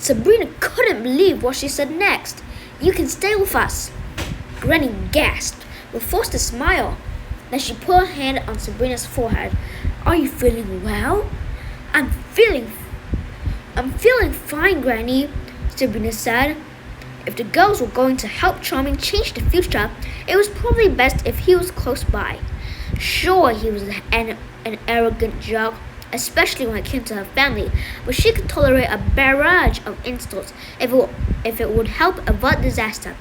Sabrina couldn't believe what she said next. "You can stay with us." Granny gasped, but forced a smile. Then she put her hand on Sabrina's forehead. "Are you feeling well?" I'm feeling fine, Granny," Sabrina said. If the girls were going to help Charming change the future, it was probably best if he was close by. Sure, he was an arrogant jerk, especially when it came to her family, but she could tolerate a barrage of insults if it would help avert disaster.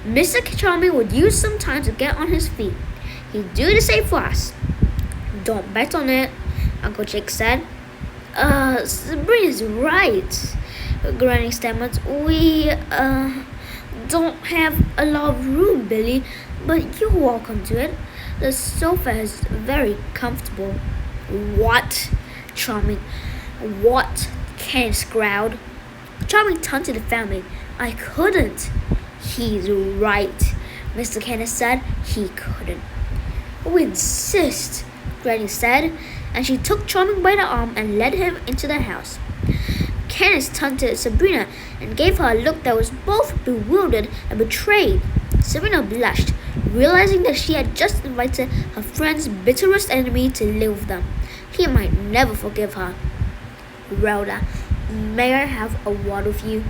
Mr. Charming would use some time to get on his feet. He'd do the same for us. "Don't bet on it," Uncle Jake said. Sabrina's right," Granny stammered. "We, don't have a lot of room, Billy, but you're welcome to it. The sofa is very comfortable." "What?" "What?" Candace growled. Charming turned to the family. "I couldn't." "He's right," Mr. Candace said. "He couldn't." "We insist," Granny said, and she took Charming by the arm and led him into the house. Candace turned to Sabrina and gave her a look that was both bewildered and betrayed. Sabrina blushed, realizing that she had just invited her friend's bitterest enemy to live with them. He might never forgive her. "Rhoda, may I have a word with you?"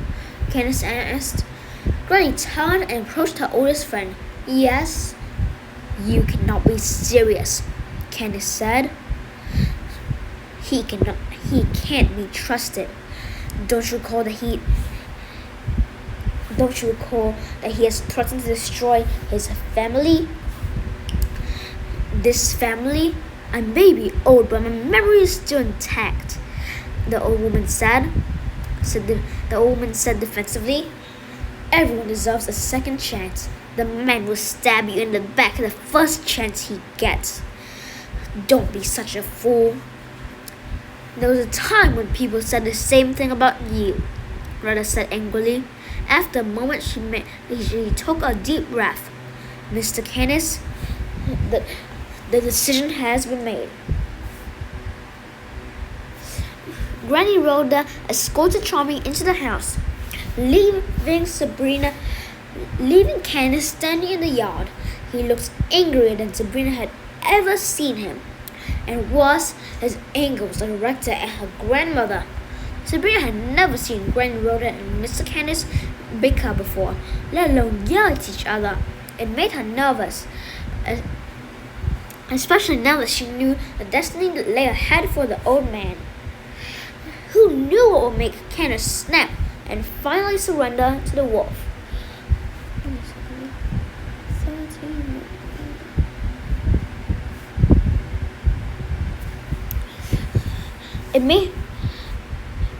Candace asked. Granny turned and approached her oldest friend. "Yes?" "You cannot be serious," Candace said. He can't be trusted. Don't you recall that he has threatened to destroy his family? This family? I may be old, but my memory is still intact," the old woman said. The old woman said defensively. "Everyone deserves a second chance. The man will stab you in the back the first chance he gets. Don't be such a fool. There was a time when people said the same thing about you," Rhoda said angrily. After a moment, she took a deep breath. "Mr. Candace, the decision has been made." Granny Rhoda escorted Charming into the house, leaving Candace standing in the yard. He looked angrier than Sabrina had ever seen him. And worse, his anger was directed at her grandmother. Sabrina had never seen Granny Rhoda and Mr. Candace bicker before, let alone yell at each other. It made her nervous, especially now that she knew the destiny that lay ahead for the old man. Who knew what would make Candace snap and finally surrender to the wolf?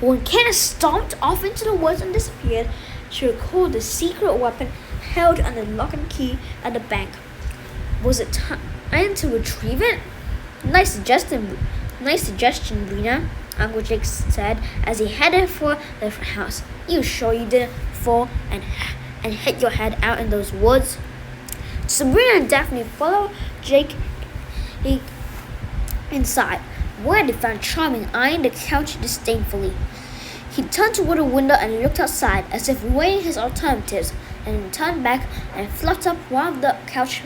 When Candace stomped off into the woods and disappeared, she recalled the secret weapon held under lock and key at the bank. Was it time to retrieve it? Nice suggestion, Brina," Uncle Jake said as he headed for the house. "You sure you didn't fall and hit your head out in those woods?" Sabrina and Daphne followed Jake inside, where they found Charming eyeing the couch disdainfully. He turned toward the window and looked outside, as if weighing his alternatives, and then turned back and fluffed up one of the couch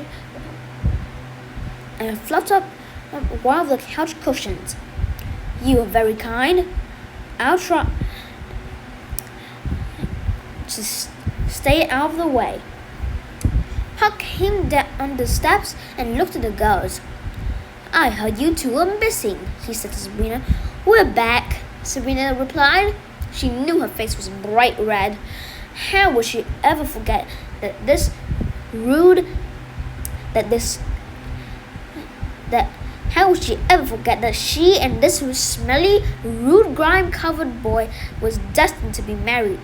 cushions. "You are very kind. I'll try to stay out of the way." Huck came down the steps and looked at the girls. "I heard you two were missing," he said to Sabrina. "We're back," Sabrina replied. She knew her face was bright red. How would she ever forget that she and this smelly, rude, grime-covered boy was destined to be married?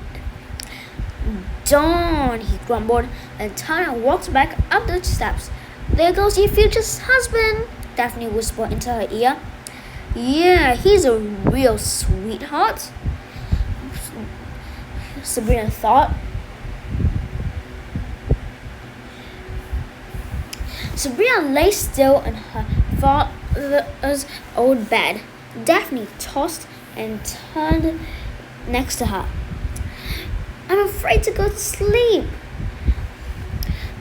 "Darn," he grumbled, and turned and walked back up the steps. "There goes your future husband," Daphne whispered into her ear. "Yeah, he's a real sweetheart," Sabrina thought. Sabrina lay still in her father's old bed. Daphne tossed and turned next to her. I'm afraid to go to sleep,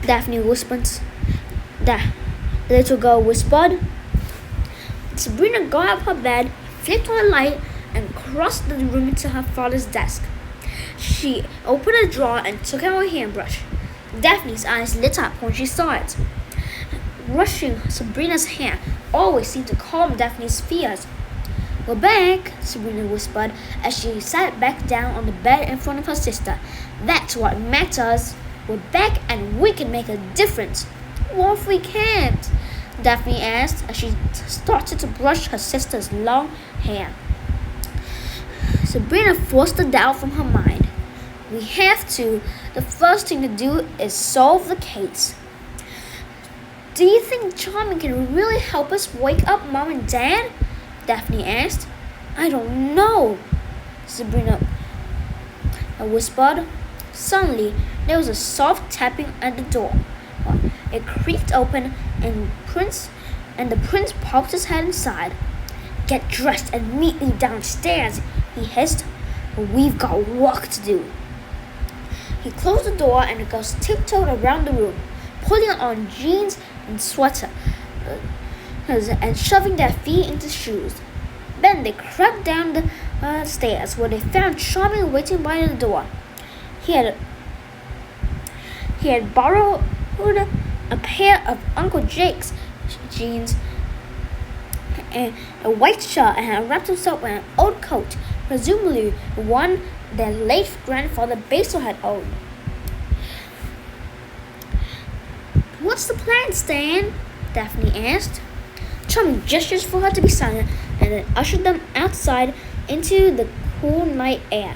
Daphne whispered. The little girl whispered. Sabrina got up her bed, flipped on the light, and crossed the room into her father's desk. She opened a drawer and took out a hairbrush. Daphne's eyes lit up when she saw it. Brushing Sabrina's hair always seemed to calm Daphne's fears. "We're back," Sabrina whispered as she sat back down on the bed in front of her sister. "That's what matters. We're back and we can make a difference." "What if we can't?" Daphne asked as she started to brush her sister's long hair. Sabrina forced the doubt from her mind. "We have to. The first thing to do is solve the case." "Do you think Charming can really help us wake up Mom and Dad?" Daphne asked. "I don't know," Sabrina whispered. Suddenly, there was a soft tapping at the door. It creaked open, and the prince popped his head inside. "Get dressed and meet me downstairs," he hissed. "We've got work to do." He closed the door and the girls tiptoed around the room, pulling on jeans and sweater and shoving their feet into shoes. Then they crept down the stairs where they found Charming waiting by the door. He had borrowed a pair of Uncle Jake's jeans and a white shirt and had wrapped himself in an old coat, presumably one their late grandfather Basil had owned. "What's the plan, Stan?" Daphne asked. Charming gestures for her to be silent and then ushered them outside into the cool night air.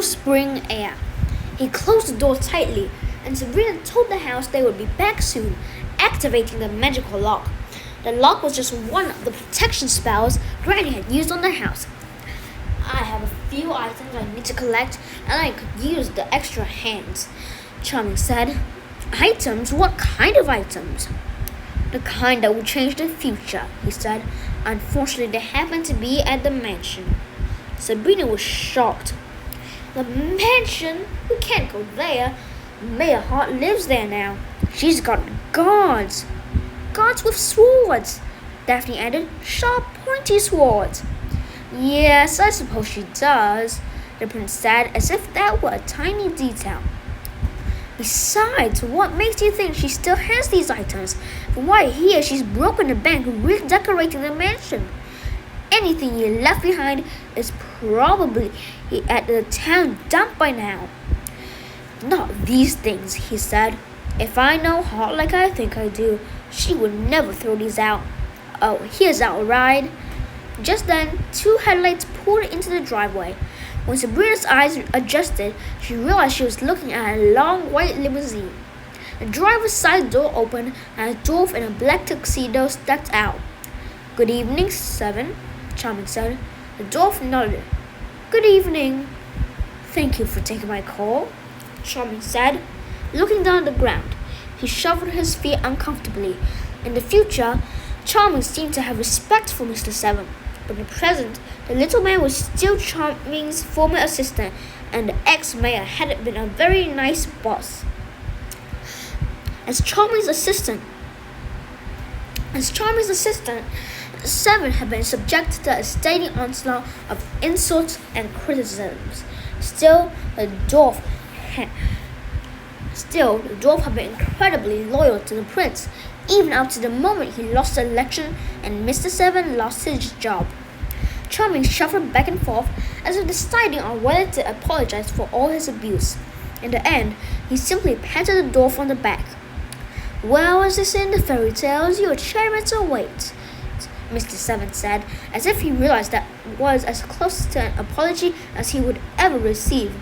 Spring air. He closed the door tightly, and Sabrina told the house they would be back soon, activating the magical lock. The lock was just one of the protection spells Granny had used on the house. "I have a few items I need to collect, and I could use the extra hands," Charming said. "Items? What kind of items?" "The kind that will change the future," he said. "Unfortunately, they happen to be at the mansion." Sabrina was shocked. "The mansion? We can't go there. Mayor Hart lives there now. She's got guards." "Guards with swords," Daphne added. "Sharp, pointy swords." "Yes, I suppose she does," the prince said, as if that were a tiny detail. "Besides, what makes you think she still has these items? From what I hear, she's broken the bank redecorating the mansion. Anything you left behind is probably at the town dump by now." "Not these things," he said. "If I know Hart like I think I do, she would never throw these out. Oh, here's our ride." Just then, two headlights pulled into the driveway. When Sabrina's eyes adjusted, she realized she was looking at a long white limousine. The driver's side door opened, and a dwarf in a black tuxedo stepped out. "Good evening, Seven," Charming said. The dwarf nodded. "Good evening." "Thank you for taking my call," Charming said. Looking down at the ground, he shuffled his feet uncomfortably. In the future, Charming seemed to have respect for Mr. Seven, but in the present, the little man was still Charming's former assistant, and the ex-mayor hadn't been a very nice boss. As Charming's assistant, Seven had been subjected to a steady onslaught of insults and criticisms. Still, the dwarf had been incredibly loyal to the prince, even up to the moment he lost the election and Mr. Seven lost his job. Charming shuffled back and forth as if deciding on whether to apologize for all his abuse. In the end, he simply patted the dwarf on the back. "Well, as they say in the fairy tales, you're a chairman to wait," Mr. Seven said, as if he realized that was as close to an apology as he would ever receive.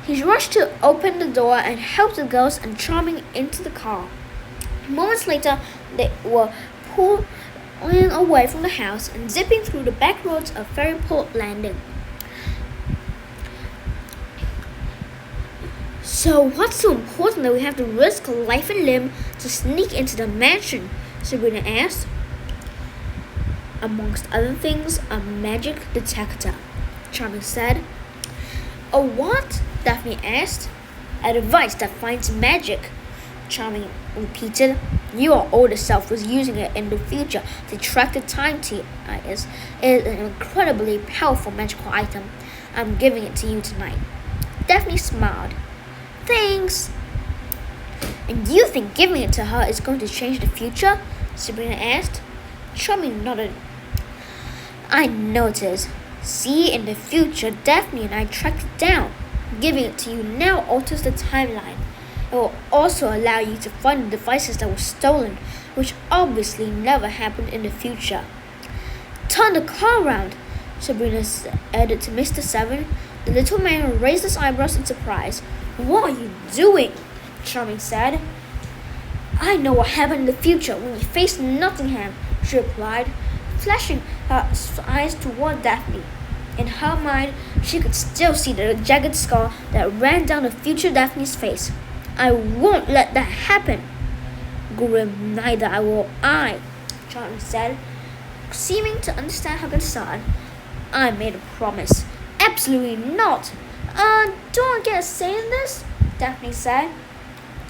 He rushed to open the door and helped the girls and Charming into the car. Moments later, they were pulling away from the house and zipping through the back roads of Ferryport Landing. So what's so important that we have to risk life and limb to sneak into the mansion? Sabrina asked. Amongst other things, a magic detector, Charming said. A what? Daphne asked. A device that finds magic, Charming repeated. Your older self was using it in the future to track the time to us. It is an incredibly powerful magical item. I'm giving it to you tonight. Daphne smiled. Thanks. And you think giving it to her is going to change the future? Sabrina asked. Charming nodded. I know it is. See, in the future, Daphne and I tracked it down. Giving it to you now alters the timeline. It will also allow you to find the devices that were stolen, which obviously never happened in the future. Turn the car around, Sabrina added to Mr. Seven. The little man raised his eyebrows in surprise. What are you doing? Charming said. I know what happened in the future when we faced Nottingham, she replied, flashing her eyes toward Daphne. In her mind, she could still see the jagged scar that ran down the future Daphne's face. I won't let that happen. Grim, neither will I, Charming said, seeming to understand her concern. I made a promise. Absolutely not. Don't I get a say in this? Daphne said.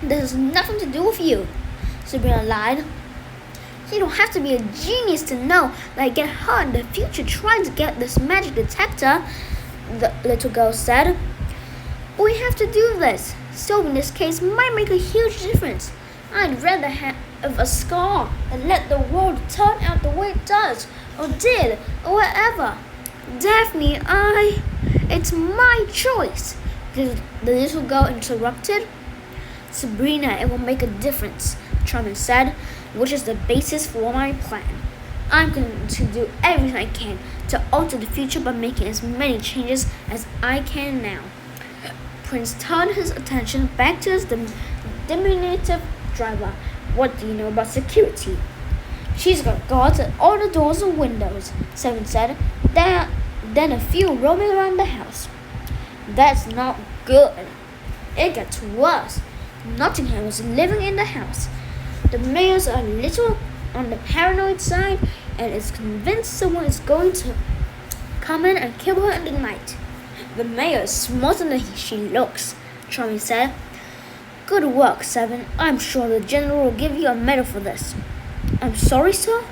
This has nothing to do with you, Sabrina lied. You don't have to be a genius to know that I get hurt in the future trying to get this magic detector, the little girl said. But we have to do this. Solving this case might make a huge difference. I'd rather have a scar than let the world turn out the way it does, or did, or whatever. Daphne, it's my choice, the little girl interrupted. Sabrina, it will make a difference, Charming said, which is the basis for my plan. I'm going to do everything I can to alter the future by making as many changes as I can now. Prince turned his attention back to his diminutive driver. What do you know about security? She's got guards at all the doors and windows, Seven said. Then a few roaming around the house. That's not good. It gets worse. Nottingham is living in the house. The mayor's a little on the paranoid side and is convinced someone is going to come in and kill her in the night. The mayor is smarter than she looks, Charming said. Good work, Seven. I'm sure the general will give you a medal for this. I'm sorry, sir?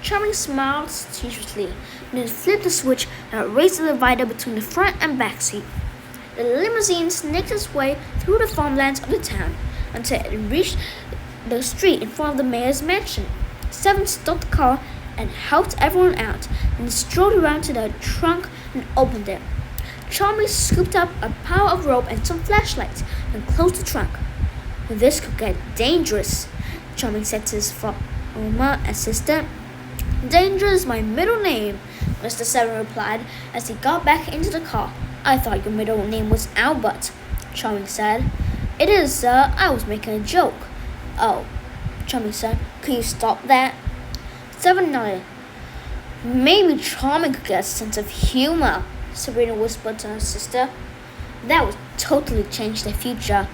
Charming smiled suspiciously, then flipped the switch that raised the divider between the front and back seat. The limousine snaked its way through the farmlands of the town until it reached the street in front of the mayor's mansion. Seven stopped the car and helped everyone out, then strolled around to the trunk and opened it. Charming scooped up a pile of rope and some flashlights and closed the trunk. This could get dangerous, Charming said to his former assistant. Danger is my middle name, Mr. Seven replied as he got back into the car. I thought your middle name was Albert, Charming said. It is, sir. I was making a joke. Oh, Charming said. Could you stop that? Seven nodded. Maybe Charming could get a sense of humor, Sabrina whispered to her sister. That would totally change the future.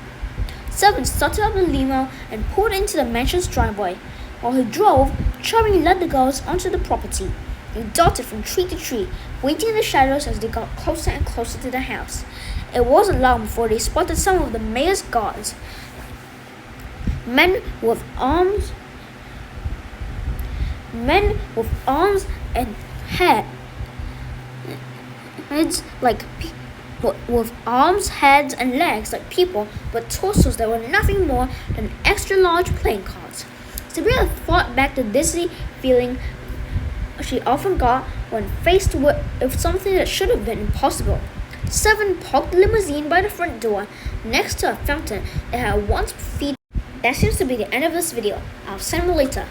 Seven started up the limo and pulled into the mansion's driveway. While he drove, Charming led the girls onto the property. They darted from tree to tree, waiting in the shadows as they got closer and closer to the house. It wasn't long before they spotted some of the mayor's guards. Men with arms and heads with arms, heads, and legs like people, but torsos that were nothing more than extra large playing cards. Sabrina fought back the dizzy feeling she often got when faced with something that should have been impossible. Seven parked the limousine by the front door next to a fountain that had once featured. That seems to be the end of this video. I'll send you later.